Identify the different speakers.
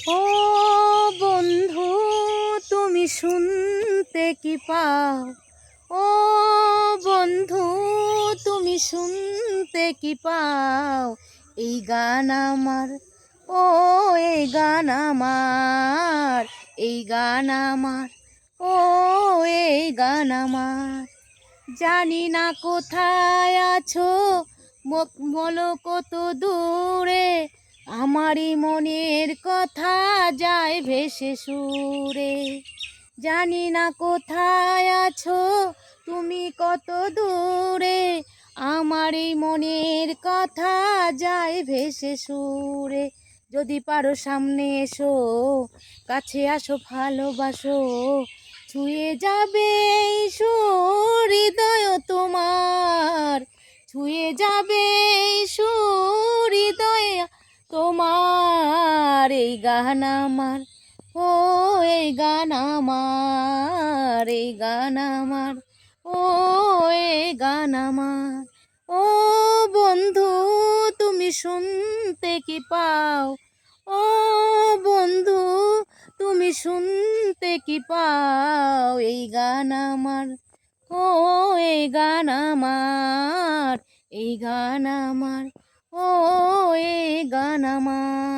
Speaker 1: ও বন্ধু, তুমি শুনতে কি পাও? ও বন্ধু, তুমি শুনতে কি পাও? এই গান আমার, ও এই গান আমার, এই গান আমার, ও এই গান আমার। জানি না কোথায় আছো, বলো কত দূরে, আমারই মনের কথা যায় ভেসে সুরে। জানি না কোথায় আছো, তুমি কত দূরে, আমারই মনের কথা যায় ভেসে সুরে। যদি পারো সামনে এসো, কাছে আসো, ভালোবাসো, ছুঁয়ে যাবে এই সুর হৃদয় তোমার, ছুঁয়ে যাবে এই সুর হৃদয় তোমার। এই গান আমার, ও এই গান আমার, এই গান আমার, ও এই গান আমার। ও বন্ধু, তুমি শুনতে কি পাও? ও বন্ধু, তুমি শুনতে কি পাও? এই গান আমার, ও এই গান আমার, এই গান আমার, ও এই গান আমার।